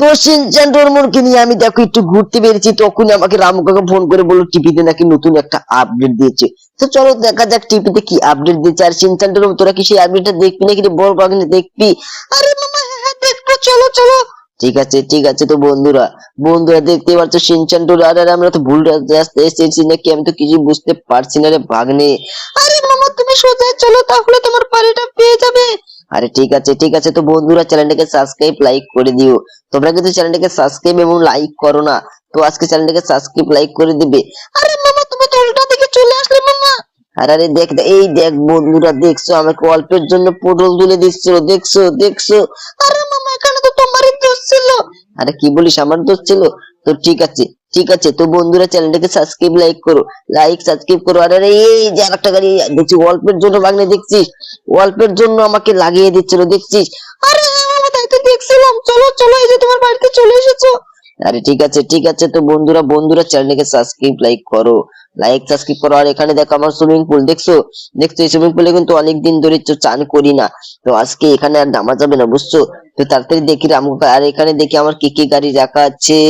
তো শিনচান ডোরেমনকে নিয়ে আমি দেখো একটু ঘুরতে বেরিয়েছি, তখন আমাকে রামু কাকা ফোন করে বললো টিভিতে নাকি নতুন একটা আপডেট দিয়েছে। তো চলো দেখা যাক টিভিতে কি আপডেট দিয়েছে। আর শিনচান ডোরেমন তোরা কি সেই আপডেটটা দেখবি নাকি রে? বল বাগনে দেখবি? আরে মামা হ্যাঁ হ্যাঁ দেখবো, চলো চলো। ঠিক আছে ঠিক আছে। তো বন্ধুরা বন্ধুরা দেখতে পাচ্ছ শিনচান ডোরে, আরে আমরা তো ভুল রাস্তায় এসেছি নাকি, আমি তো কিছু বুঝতে পারছি না রে ভাগ্নে। আরে মামা তুমি সোজা চলো, তাহলে তোমার বাড়িটা পেয়ে যাবে। আরে ঠিক আছে ঠিক আছে। তো বন্ধুরা চ্যানেলটাকে সাবস্ক্রাইব লাইক করে দিও। তোমরা কিন্তু চ্যানেলটাকে সাবস্ক্রাইব এবং লাইক করো না, তো আজকে চ্যানেলটাকে সাবস্ক্রাইব লাইক করে দিবে। আরে মামা তুমি তো উল্টা দিকে চলে আসলে মামা। আরে আরে দেখ এই দেখ বন্ধুরা, দেখছো আমাকে অল্পের জন্য পটল তুলে দিচ্ছিল, দেখছো দেখছো। আরে মামা এখানে তো তোমারই দোষ ছিল। আরে কি বলিস, আমার দোষ ছিল? তো ঠিক আছে ঠিক আছে। তো বন্ধুরা চ্যানেলটাকে সাবস্ক্রাইব লাইক করো, লাইক সাবস্ক্রাইব করো। আরে আরে এই যে আরেকটা গাড়ি দেখছি, অল্পের জন্য ভাগ্নে দেখছিস, অল্পের জন্য আমাকে লাগিয়ে দিচ্ছিল দেখছিস। আরে হ্যাঁ মামা তাই তো দেখছিলাম, চলো চলো এই যে তোমার বাড়িতে চলে এসেছো। আরে ঠিক আছে ঠিক আছে। তো বন্ধুরা বন্ধুরা চ্যানেলটাকে সাবস্ক্রাইব লাইক করো, লাইক সাবস্ক্রাইব করো। আর এখানে দেখো আমার সুইমিং পুল, দেখছো দেখছো? এই সুইমিং পুলে কিন্তু অনেকদিন ধরে তো চান করি না, তো আজকে এখানে আর নামা যাবে না বুঝছো। তো তাড়াতাড়ি দেখি রামু। আর এখানে দেখি আমার কি কি গাড়ি রাখা আছে।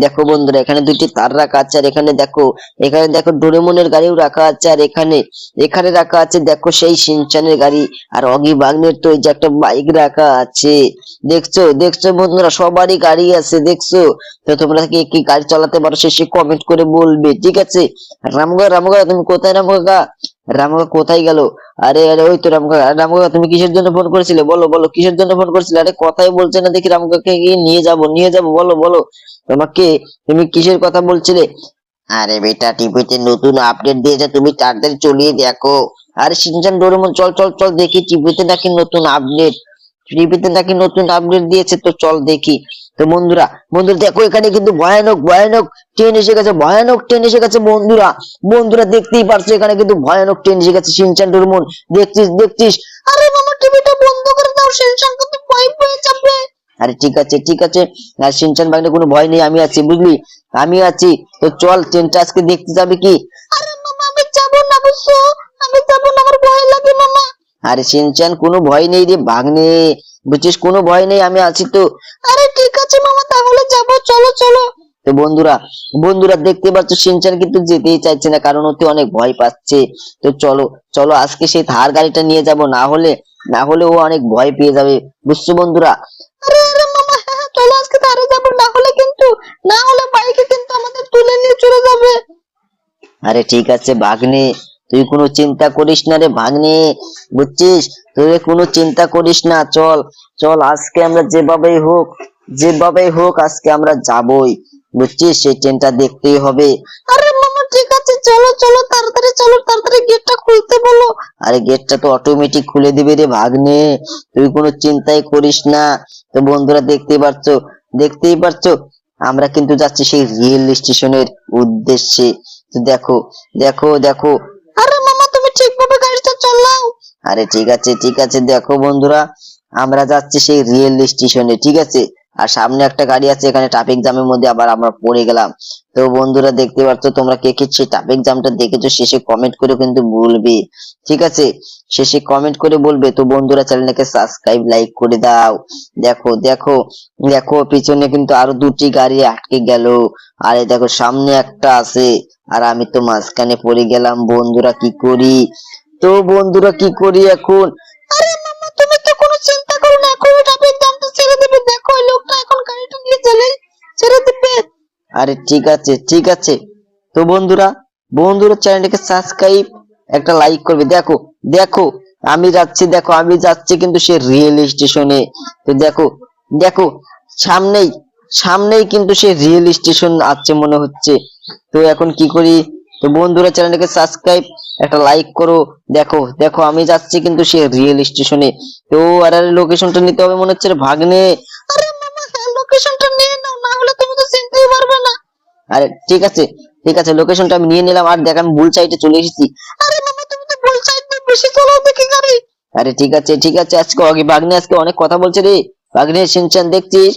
দেখো বন্ধুরা এখানে দুইটি তার রাখা আছে, আর এখানে দেখো ডোরেমনের গাড়িও রাখা আছে। আর এখানে এখানে রাখা আছে দেখো সেই শিনচানের গাড়ি, আর অগি বাগনের তো এই যে একটা বাইক রাখা আছে। দেখছো দেখছো বন্ধুরা সবারই গাড়ি আছে দেখছো। তো তোমরা কি কি গাড়ি চালাতে পারো সে কমেন্ট করে বলবে, ঠিক আছে? রামগা রামগা তুমি কোথায়? রামগা রামগা কোথায় গেল? আরে আরে ওই তো রামগা। রামগা তুমি কিসের জন্য ফোন করেছিলে? বলো বলো কিসের জন্য ফোন করেছিলে? আরে কথাই বলছে না দেখি। রামগাকে নিয়ে যাবো বলো বলো। তোমাকে তুমি কিসের কথা বলছিলে? আরে বেটা টিভিতে নতুন আপডেট দিয়েছে, তুমি তাড়াতাড়ি চলিয়ে দেখো। আরে শিনচান ডোরেমন চল চল চল দেখি, টিভিতে নাকি নতুন আপডেট, টিভিতে নাকি নতুন আপডেট দিয়েছে, তো চল দেখি। তো বন্ধুরা বন্ধুরা দেখো এখানে কিন্তু ভয়ানক ভয়ানক ট্রেন এসে গেছে, ভয়ানক ট্রেন এসে গেছে বন্ধুরা। বন্ধুরা দেখতেই পারছো এখানে কিন্তু ভয়ানক ট্রেন এসে গেছে। শিনচান ডোরেমন দেখছিস দেখছিস? আরে মামা টিভিটা বন্ধ করে দাও, শিনচান কিন্তু ভয় পেয়ে যাবে। আরে ঠিক আছে ঠিক আছে। আর শিনচান বাগনে কোনো ভয় নেই, আমি আছি বুঝলি, আমি আছি। তো চল ট্রেনটা আজকে দেখতে যাবে কি? আরে মামা আমি যাব না বুঝছো, আমি যাব না, আমার ভয় লাগে মামা। আরে শিনচান কোনো ভয় নেই রে ভাগ্নে, বুঝছিস, কোনো ভয় নেই, আমি আছি তো। আরে ঠিক আছে মামা তাহলে যাব, চলো চলো। তো বন্ধুরা বন্ধুরা দেখতে পাচ্ছ শিনচান কিন্তু যেতেই চাইছে না, কারণ ওতে অনেক ভয় পাচ্ছে। তো চলো চলো আজকে সেই থার গাড়িটা নিয়ে যাব, না হলে ও অনেক ভয় পেয়ে যাবে বুঝছো বন্ধুরা। আরে আরে মামা হ্যাঁ হ্যাঁ, চলো আজকে থারে যাব, না হলে বাইকে কিন্তু আমাদের তুলে নিয়ে চলে যাবে। আরে ঠিক আছে ভাগ্নে, তুই কোনো চিন্তা করিস না রে ভাগ্নে, বুঝছিস, তুই কোনো চিন্তা করিস না। চল চল আজকে আমরা যেভাবেই হোক আজকে আমরা যাবই, বুঝছিস, সেই ট্রেনটা দেখতেই হবে। আরে মামা ঠিক আছে চলো চলো তাড়াতাড়ি গেটটা খুলতে বলো। আরে গেটটা তো অটোমেটিক খুলে দিবে রে ভাগ্নে, তুই কোনো চিন্তাই করিস না। তো বন্ধুরা দেখতেই পারছো আমরা কিন্তু যাচ্ছি সেই রেল স্টেশনের উদ্দেশ্যে। তো দেখো দেখো দেখো। আরে মামা তুমি ঠিকভাবে গাড়িটা চালাও। আরে ঠিক আছে দেখো বন্ধুরা, আমরা যাচ্ছি সেই রেল স্টেশনে, ঠিক আছে। আর সামনে একটা গাড়ি আছে, এখানে ট্রাফিক জ্যামের মধ্যে আবার আমরা পড়ে গেলাম। তো বন্ধুরা দেখতে পাচ্ছ, তোমরা কে কে সেই ট্রাফিক জ্যামটা দেখেছো শেষে কমেন্ট করে কিন্তু বলবে, ঠিক আছে, শেষে কমেন্ট করে বলবে। তো বন্ধুরা চ্যানেলটাকে সাবস্ক্রাইব লাইক করে দাও। দেখো দেখো দেখো পিছনে কিন্তু আরো দুটি গাড়ি আটকে গেল, আরে দেখো সামনে একটা আছে, আর আমি তো মাঝখানে পড়ে গেলাম। বন্ধুরা কি করি? তো বন্ধুরা কি করি এখন? আরে মামা তুমি তো কোনো চিন্তা করো না, এখন ট্রাফিক জ্যামটা ছেড়ে দেবে, দেখো এই লোকটা এখন গাড়িটা নিয়ে ছেড়ে দিবে। আরে ঠিক আছে। তো বন্ধুরা চ্যানেলটাকে সাবস্ক্রাইব একটা লাইক করবে। দেখো দেখো আমি যাচ্ছি কিন্তু সে রেল স্টেশনে। তো দেখো দেখো সামনেই সামনেই কিন্তু সে রেল স্টেশন আছে মনে হচ্ছে। তো এখন কি করি? তো বন্ধুরা চ্যানেলটাকে সাবস্ক্রাইব একটা লাইক করো। দেখো দেখো আমি যাচ্ছি কিন্তু সে রেল স্টেশনে। তো আর লোকেশনটা নিতে হবে মনে হচ্ছে রে ভাগ্নে। আরে মামা হ্যাঁ লোকেশনটা নিয়ে নাও, না হলে তুমি তো চিনতেই পারবে না। আরে ঠিক আছে লোকেশনটা আমি নিয়ে নিলাম। আর দেখ আমি ভুল সাইডে চলে এসেছি। আরে মামা তুমি তো ভুল সাইডে বেশি চালাও দেখি গাড়ি। আরে ঠিক আছে আজকে ভাগ্নে আজকে অনেক কথা বলছে রে ভাগ্নে। শিনচান দেখছিস?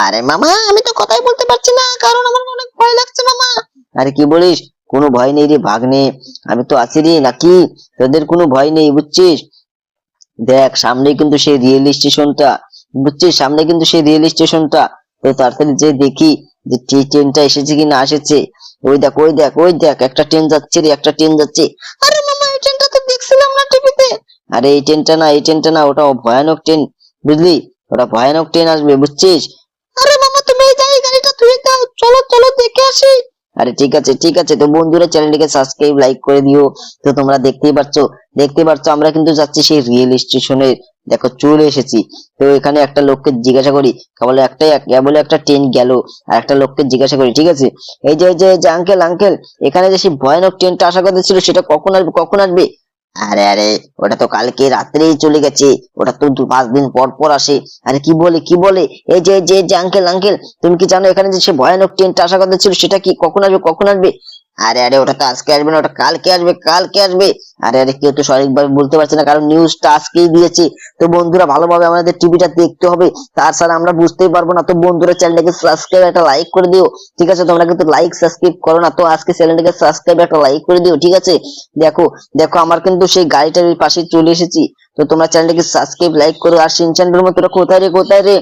আরে মামা আমি তো কথাই বলতে পারছি না, কারণ আমার অনেক ভয় লাগছে মামা। আরে কি বলিস? কোনো ভয় নেই রে ভাগ্নে, আমি তো আছি রে, নাকি তোদের কোনো ভয় নেই বুঝছিস। দেখ সামনে কিন্তু সেই রেল স্টেশনটা, বুঝছিস, সামনে কিন্তু সেই রেল স্টেশনটা। তো তাড়াতাড়ি যে দেখি যে ট্রেনটা এসেছে কি না এসেছে। ওই দেখ ওই দেখ ওই দেখ, একটা ট্রেন যাচ্ছে রে, একটা ট্রেন যাচ্ছে। আরে মামা এই ট্রেনটা তো দেখছিলাম না টিভিতে। আরে এই ট্রেনটা না, এই ট্রেনটা না, ওটা ভয়ানক ট্রেন, বুঝলি? ওটা ভয়ানক ট্রেন আসবে, বুঝছিস? আরে মামা তুমি এই গাড়িটা ধুয়ে দাও, চলো চলো দেখে আসি। আরে ঠিক আছে ঠিক আছে, তো বন্ধুরা চ্যানেলটিকে সাবস্ক্রাইব লাইক করে দিও। তো তোমরা দেখতেই পাচ্ছ আমরা কিন্তু যাচ্ছি সেই রেল স্টেশনে। দেখো চলে এসেছি। তো এখানে একটা লোককে জিজ্ঞাসা করি, বলে একটা ট্রেন গেল, আর একটা লোককে জিজ্ঞাসা করি, ঠিক আছে? এই যে আঙ্কেল আঙ্কেল, এখানে যে সেই ভয়ানক ট্রেনটা আসার কথা ছিল সেটা কখন আসবে কখন আসবে? আরে আরে, ওটা তো কালকে রাত্রেই চলে গেছে, ওটা তো 5 দিন পর পর আসে। আরে কি বলে? এই যে আঙ্কেল আঙ্কেল, তুমি কি জানো এখানে যে সে ভয়ানক ট্রেনটা আসার কথা ছিল সেটা কি কখন আসবে? আরে আরে, ওটা তো আজকে আসবে না, ওটা কালকে আসবে। আরে আরে, কেউ তো সঠিকভাবে বলতে পারছে না, কারণ নিউজটা আজকেই দিয়েছে। তো বন্ধুরা ভালোভাবে আমাদের টিভিটা দেখতে হবে, তাছাড়া আমরা বুঝতেই পারবো না। তো বন্ধুরা চ্যানেলটাকে সাবস্ক্রাইব একটা লাইক করে দিও, ঠিক আছে? তোমরা কিন্তু লাইক সাবস্ক্রাইব করো না, তো আজকে চ্যানেলটাকে সাবস্ক্রাইব একটা লাইক করে দিও, ঠিক আছে? দেখো দেখো, আমার কিন্তু সেই গাড়িটার পাশে চলে এসেছি। তো তোমরা চ্যানেলটাকে সাবস্ক্রাইব লাইক করো। আর শিনচানের মতো কোথায় রে?